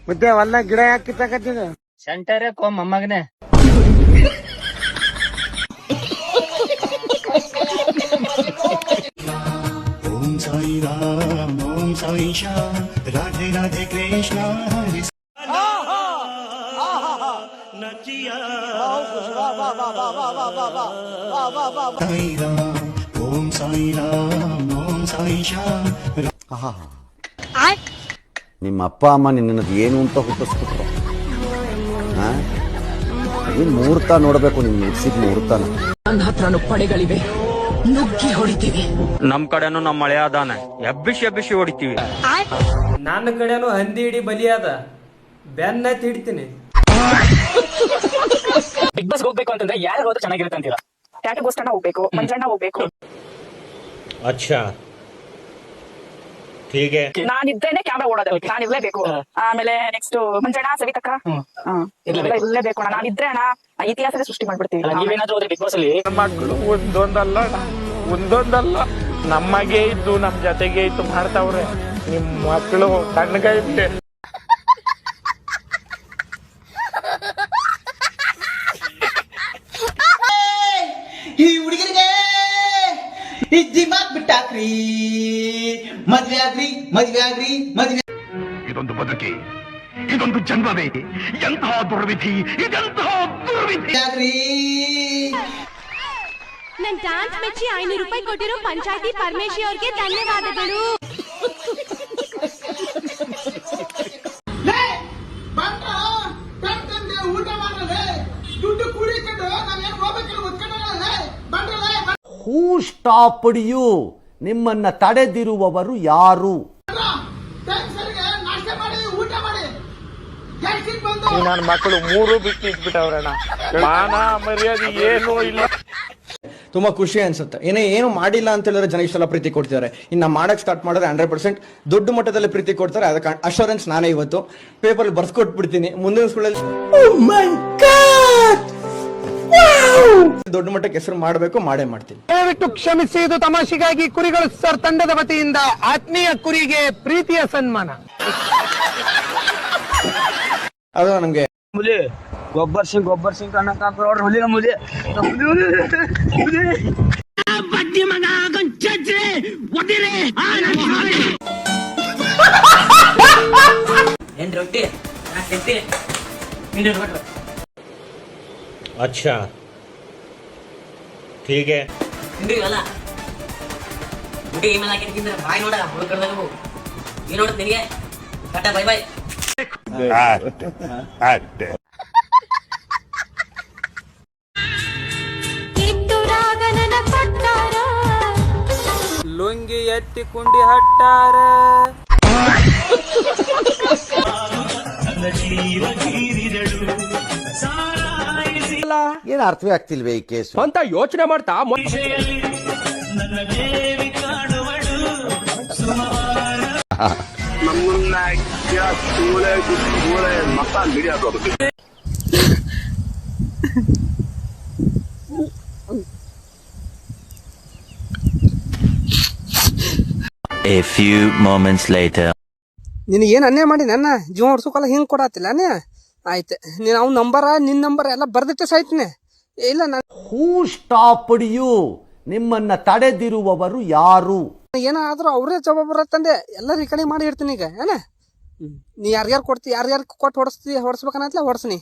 ಮತ್ತೆ ಹೊಲ ಗಿಡ ಯಾಕೆ ಕಿತ್ತಾಕತ್ತಿದ ಸೆಂಟರೇ ಕೋ ಮೊಮ್ಮಗನೆ. ಓಂ ಸಾಯಿ ರಾಮ್ ಓಂ ಸಾಯಿ ಶ್ಯಾಮ್ ರಾಧೆ ರಾಧೆ ಕೃಷ್ಣ ಹರಿ ಸಾಯಿ ರಾಮ್ ಓಂ ಸಾಯಿ ರಾಮ್ ಓಂ ಸಾಯಿ ಶ್ಯಾಮ್. ನಿಮ್ಮ ಅಪ್ಪ ಅಮ್ಮ ನಿನ್ನದು ಏನು ಅಂತ ಹುಟ್ಟಿಸ್ಬಿಟ್ರು. ನೀನ್ ಮುಹೂರ್ತ ನೋಡ್ಬೇಕು, ನಿನ್ ಮುಗಿಸಿದ ಮುಹೂರ್ತನ. ನನ್ನ ಹತ್ರನು ಪಡೆಗಳಿವೆ, ನುಗ್ಗಿ ಹೊಡಿತೀವಿ. ನಮ್ ಕಡೆನು ನಮ್ಮ ಮಳೆ ಅದಾನ, ಎಬ್ಬಿಸಿ ಹೊಡಿತೀವಿ. ನನ್ನ ಕಡೆನು ಹಂದಿ ಹಿಡಿ ಬಲಿ ಅದ, ಬೆನ್ನ ಹಿಡ್ತೀನಿ. ಬಿಗ್ ಬಾಸ್ ಹೋಗ್ಬೇಕು ಅಂತಂದ್ರೆ ಯಾರು ಹೋದ್ರೆ ಚೆನ್ನಾಗಿರುತ್ತೆ ಅಂತೀರಾ? ಟ್ಯಾಟಗೋಸ್ಕರ ಹೋಗ್ಬೇಕು, ಮಂಜಣ್ಣ ಹೋಗ್ಬೇಕು. ಅಚ್ಚಾ ಹೀಗೆ ನಾನಿದ್ದೇನೆ ಕ್ಯಾಮ್ರಾ ಓಡೋದಲ್ಲ, ನಾನು ಇರ್ಲೇಬೇಕು. ಆಮೇಲೆ ನೆಕ್ಸ್ಟ್ ಮಂಜಣ್ಣ, ಸವಿತಕ್ಕ ಇರ್ಲೇಬೇಕು. ನಾನಿದ್ರೆ ಅಣ್ಣ ಇತಿಹಾಸದ ಸೃಷ್ಟಿ ಮಾಡ್ಬಿಡ್ತೀವಿ. ನೀವೇನಾದ್ರೂ ಹೋದ್ರೆ ಬಿಗ್ ಬಾಸ್ ಅಲ್ಲಿ ಮಕ್ಕಳು ಒಂದೊಂದಲ್ಲ ನಮಗೆ ಇದ್ದು ನಮ್ ಜೊತೆಗೆ ಇದ್ದು ಮಾಡ್ತಾವ್ರೆ. ನಿಮ್ ಮಕ್ಕಳು ತಣ್ಣಗ ಇದ್ದೆ ಈ ಹುಡುಗರಿಗೆ ಈ ದಿಮಾಕ್ ಬಿಟ್ಟಾಕ್ರಿ. ಮದ್ವೆ ಆಗ್ರಿ. ಇದೊಂದು ಬದುಕಿ, ಇದೊಂದು ಜನ್ಮವೇ, ಎಂತಹ ದುರ್ವಿಧಿ, ಇದೆಂತಹ ದುರ್ವಿಧಿ ಆಗ್ರಿ. ನನ್ ಡ್ಯಾನ್ಸ್ ಮೆಚ್ಚಿ 500 ರೂಪಾಯಿ ಕೊಟ್ಟಿರೋ ಪಂಚಾಯತಿ ಪರಮೇಶಿ ಅವ್ರಿಗೆ ಧನ್ಯವಾದಗಳು. ಊಟ ಮಾಡಲೇ ದುಡ್ಡು ಕೂಡಿಕೊಂಡು ನಾವೇನು ಹೋಗ್ಬೇಕಲ್ಲ ಒತ್ಕೊಂಡಲ್ಲ ಬಂದ್ರಲ್ಲ. ಹೂ ಸ್ಟಾಪ್ಡ್ ಯು? ನಿಮ್ಮನ್ನ ತಡೆದಿರುವವರು ಯಾರು? ನಾಷ್ಟ ಮಾಡಿ ಊಟ ಮಾಡಿ ನನ್ನ ಮಕ್ಕಳು 3 ಬಿಟ್ಟು ಇಟ್ಬಿಟ್ಟವ್ರಣ್ಣ. ಮಾನ ಮರ್ಯಾದೆ ಏನೂ ಇಲ್ಲ. ತುಂಬಾ ಖುಷಿ ಅನ್ಸುತ್ತೆ. ಏನು ಮಾಡಿಲ್ಲ ಅಂತ ಹೇಳಿದ್ರೆ ಜನ ಇಷ್ಟೆಲ್ಲ ಪ್ರೀತಿ ಕೊಡ್ತಿದ್ದಾರೆ. ಇನ್ನ ಮಾಡಕ್ ಸ್ಟಾರ್ಟ್ ಮಾಡಿದ್ರೆ 100% ದೊಡ್ಡ ಮಟ್ಟದಲ್ಲಿ ಪ್ರೀತಿ ಕೊಡ್ತಾರೆ. ಅದಕ್ಕೆ ಅಶ್ಯೂರೆನ್ಸ್ ನಾನೇ ಇವತ್ತು ಪೇಪರ್ ಬರ್ಸ್ಕೊಟ್ಬಿಡ್ತೀನಿ. ಮುಂದಿನ ಸ್ಕೂಲಲ್ಲಿ ದೊಡ್ಡ ಮಟ್ಟಕ್ಕೆ ಹೆಸರು ಮಾಡಬೇಕು, ಮಾಡೇ ಮಾಡ್ತೀನಿ. ದಯವಿಟ್ಟು ಕ್ಷಮಿಸಿ, ಇದು ತಮಾಷೆಗಾಗಿ ಕುರಿಗಳು ಸರ್ ತಂಡದ ವತಿಯಿಂದ ಆತ್ಮೀಯ ಕುರಿಗೆ ಪ್ರೀತಿಯ ಸನ್ಮಾನ. ಅದು ನಮ್ಗೆ ಗೊಬ್ಬರ್ ಸಿಂಗ್ ಅನ್ನಕ ಹೊಲಿನ ಮುಲಿ ರೊಟ್ಟಿ अच्छा ठीक है ತಿಂದಿರಲ್ಲ ಊಟಿ ಮೇಲೆ ಹಾಕಿ ತಿಂದ್ರೆ ಬಾಯ್ ನೋಡ ಹುಡುಕಡ್ದಾಗ ಈ ನೋಡ ನಿನಗೆ ಟಾಟಾ ಬೈ ಬೈ. ಲುಂಗಿ ಎತ್ತಿ ಕುಂಡಿ ಹಟ್ಟಾರ. ಏನ್ ಅರ್ಥವೇ ಆಗ್ತಿಲ್ವೇ ಈ ಕೇಸು ಅಂತ ಯೋಚನೆ ಮಾಡ್ತಾ A few moments later. ನಿನಗೆ ಏನ್ ಅನ್ಯಾಯ ಮಾಡಿ ನನ್ನ ಜೀವ ಹೊಡ್ಸೋಕಲ್ಲ ಹಿಂಗ್ ಕೊಡತ್ತಿಲ್ಲ ಅನ್ಯ ಆಯ್ತು. ನೀನ್ ಅವ್ನ ನಿನ್ ನಂಬರ್ ಎಲ್ಲ ಬರ್ದಿಟ್ಟೆ ಸಾಯ್ತೀನಿ. ಇಲ್ಲ ನಾನು ಹೂ ಸ್ಟಾಪ್ಡ್ ಯು? ನಿಮ್ಮನ್ನ ತಡೆದಿರುವವರು ಯಾರು? ಏನಾದ್ರೂ ಅವ್ರೇ ಜವಾಬ್ದಾರ ತಂದೆ ಎಲ್ಲ ರಿಕಡಿ ಮಾಡಿ ಇಡ್ತೀನಿ ಈಗ. ಏನ ನೀ ಯಾರ್ಯಾರು ಕೊಡ್ತಿ, ಯಾರ್ಯಾರು ಕೊಟ್ಟು ಹೊಡ್ಸ್ಬೇಕನ್ನತ್ಲ ಹೊಡ್ಸ್ನಿ.